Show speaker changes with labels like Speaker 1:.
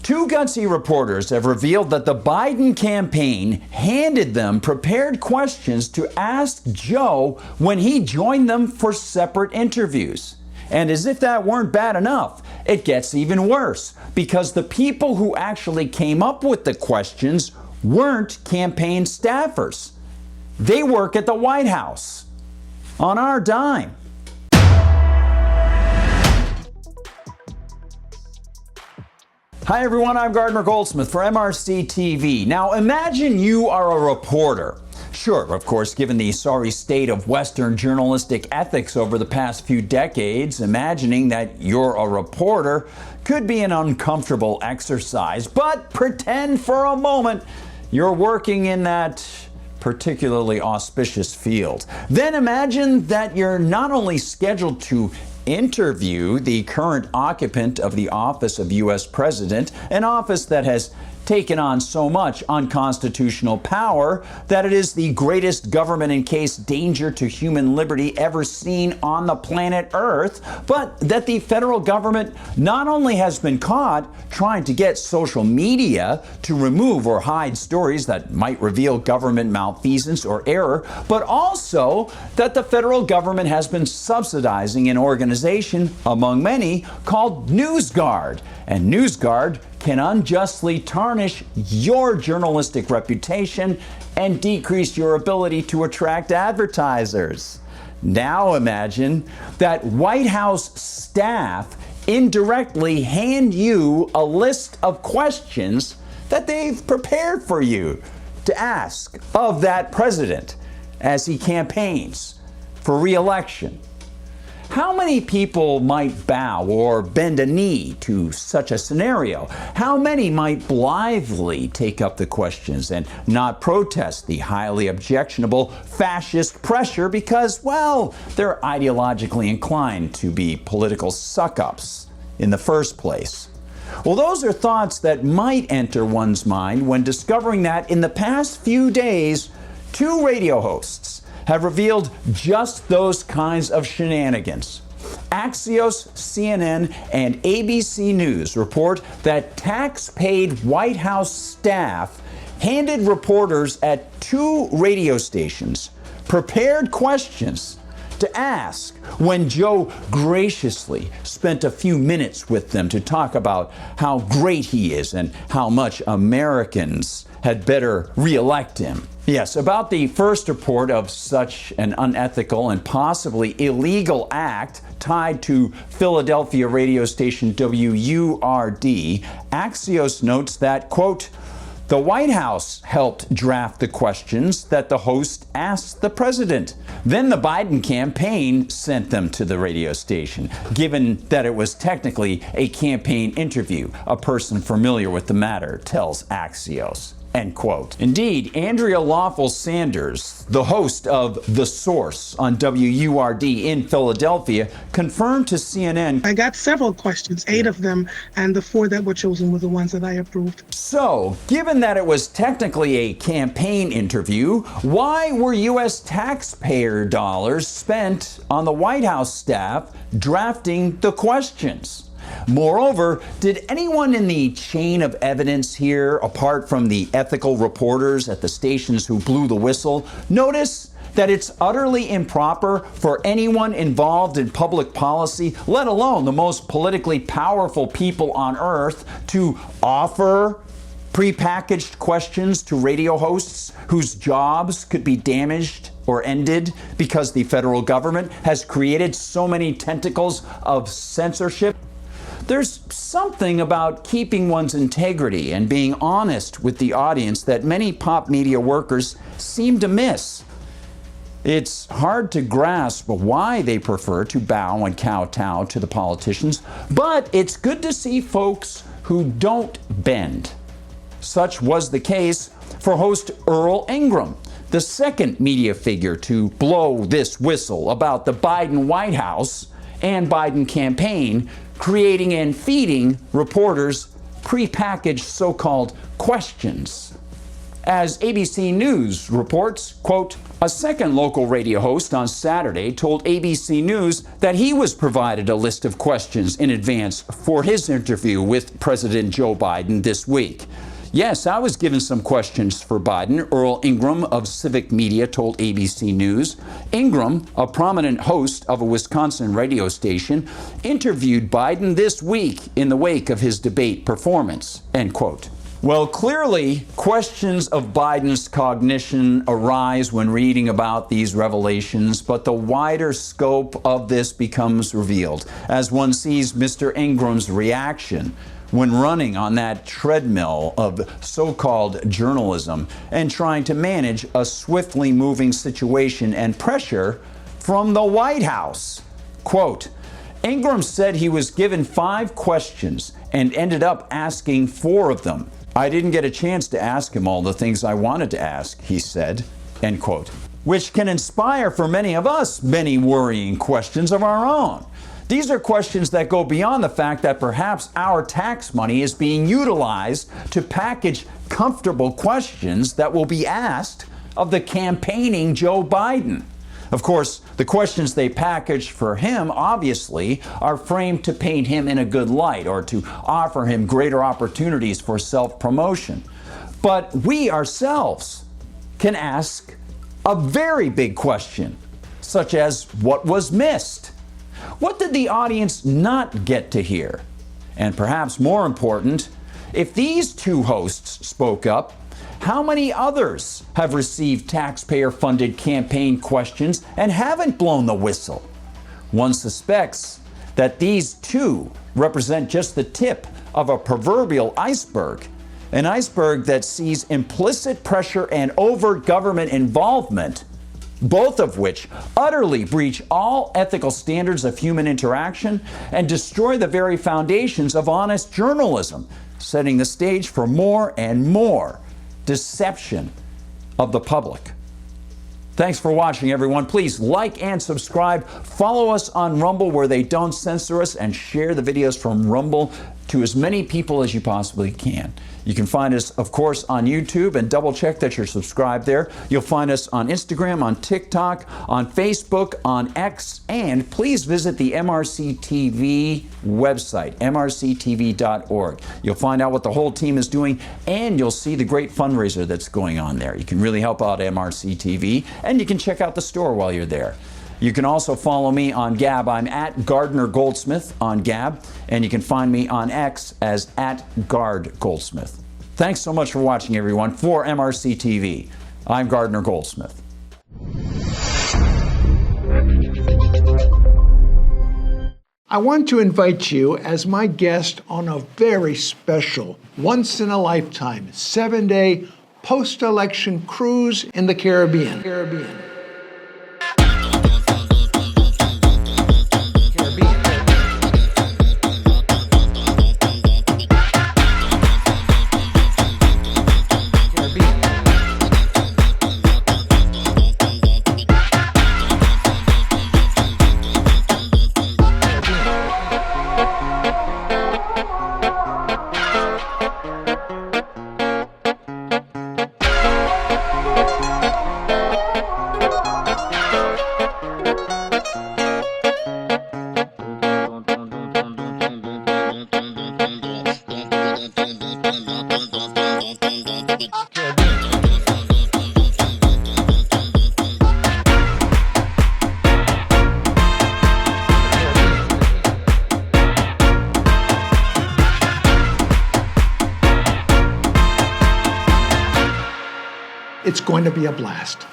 Speaker 1: Two gutsy reporters have revealed that the Biden campaign handed them prepared questions to ask Joe when he joined them for separate interviews. And as if that weren't bad enough, it gets even worse because the people who actually came up with the questions weren't campaign staffers. They work at the White House on our dime. Hi everyone, I'm Gardner Goldsmith for MRC-TV. Now imagine you are a reporter. Sure, of course, given the sorry state of Western journalistic ethics over the past few decades, imagining that you're a reporter could be an uncomfortable exercise. But pretend for a moment you're working in that particularly auspicious field. Then imagine that you're not only scheduled to interview the current occupant of the office of U.S. President, an office that has taken on so much unconstitutional power that it is the greatest government in case danger to human liberty ever seen on the planet Earth, but that the federal government not only has been caught trying to get social media to remove or hide stories that might reveal government malfeasance or error, but also that the federal government has been subsidizing an organization, among many, called NewsGuard. And NewsGuard can unjustly tarnish your journalistic reputation and decrease your ability to attract advertisers. Now imagine that White House staff indirectly hand you a list of questions that they've prepared for you to ask of that president as he campaigns for re-election. How many people might bow or bend a knee to such a scenario? How many might blithely take up the questions and not protest the highly objectionable fascist pressure because, well, they're ideologically inclined to be political suck-ups in the first place? Well, those are thoughts that might enter one's mind when discovering that in the past few days, two radio hosts have revealed just those kinds of shenanigans. Axios, CNN, and ABC News report that tax-paid White House staff handed reporters at two radio stations prepared questions to ask when Joe graciously spent a few minutes with them to talk about how great he is and how much Americans had better re-elect him. Yes, about the first report of such an unethical and possibly illegal act tied to Philadelphia radio station WURD, Axios notes that, quote, the White House helped draft the questions that the host asked the president. Then the Biden campaign sent them to the radio station, given that it was technically a campaign interview, a person familiar with the matter tells Axios. End quote. Indeed, Andrea Lawful Sanders, the host of The Source on WURD in Philadelphia, confirmed to CNN,
Speaker 2: I got several questions, 8 of them, and the 4 that were chosen were the ones that I approved.
Speaker 1: So, given that it was technically a campaign interview, why were U.S. taxpayer dollars spent on the White House staff drafting the questions? Moreover, did anyone in the chain of evidence here, apart from the ethical reporters at the stations who blew the whistle, notice that it's utterly improper for anyone involved in public policy, let alone the most politically powerful people on earth, to offer prepackaged questions to radio hosts whose jobs could be damaged or ended because the federal government has created so many tentacles of censorship? There's something about keeping one's integrity and being honest with the audience that many pop media workers seem to miss. It's hard to grasp why they prefer to bow and kowtow to the politicians, but it's good to see folks who don't bend. Such was the case for host Earl Ingram, the second media figure to blow this whistle about the Biden White House and Biden campaign, creating and feeding reporters prepackaged so-called questions. As ABC News reports, quote, a second local radio host on Saturday told ABC News that he was provided a list of questions in advance for his interview with President Joe Biden this week. Yes, I was given some questions for Biden, Earl Ingram of Civic Media told ABC News. Ingram, a prominent host of a Wisconsin radio station, interviewed Biden this week in the wake of his debate performance, end quote. Well, clearly, questions of Biden's cognition arise when reading about these revelations, but the wider scope of this becomes revealed as one sees Mr. Ingram's reaction when running on that treadmill of so-called journalism and trying to manage a swiftly moving situation and pressure from the White House. Quote, Ingram said he was given 5 questions and ended up asking 4 of them. I didn't get a chance to ask him all the things I wanted to ask, he said, end quote. Which can inspire for many of us many worrying questions of our own. These are questions that go beyond the fact that perhaps our tax money is being utilized to package comfortable questions that will be asked of the campaigning Joe Biden. Of course, the questions they package for him, obviously, are framed to paint him in a good light or to offer him greater opportunities for self-promotion. But we ourselves can ask a very big question, such as what was missed? What did the audience not get to hear? And perhaps more important, if these 2 hosts spoke up, how many others have received taxpayer-funded campaign questions and haven't blown the whistle? One suspects that these 2 represent just the tip of a proverbial iceberg, an iceberg that sees implicit pressure and overt government involvement, both of which utterly breach all ethical standards of human interaction and destroy the very foundations of honest journalism, setting the stage for more and more deception of the public. Thanks for watching, everyone. Please like and subscribe. Follow us on Rumble where they don't censor us, and share the videos from Rumble to as many people as you possibly can. You can find us, of course, on YouTube, and double check that you're subscribed there. You'll find us on Instagram, on TikTok, on Facebook, on X, and please visit the MRC-TV website, mrctv.org. You'll find out what the whole team is doing, and you'll see the great fundraiser that's going on there. You can really help out MRC-TV, and you can check out the store while you're there. You can also follow me on Gab. I'm at Gardner Goldsmith on Gab, and you can find me on X as @GardGoldsmith. Thanks so much for watching, everyone. For MRC TV, I'm Gardner Goldsmith.
Speaker 3: I want to invite you as my guest on a very special, once-in-a-lifetime, 7-day post-election cruise in the Caribbean. It's going to be a blast.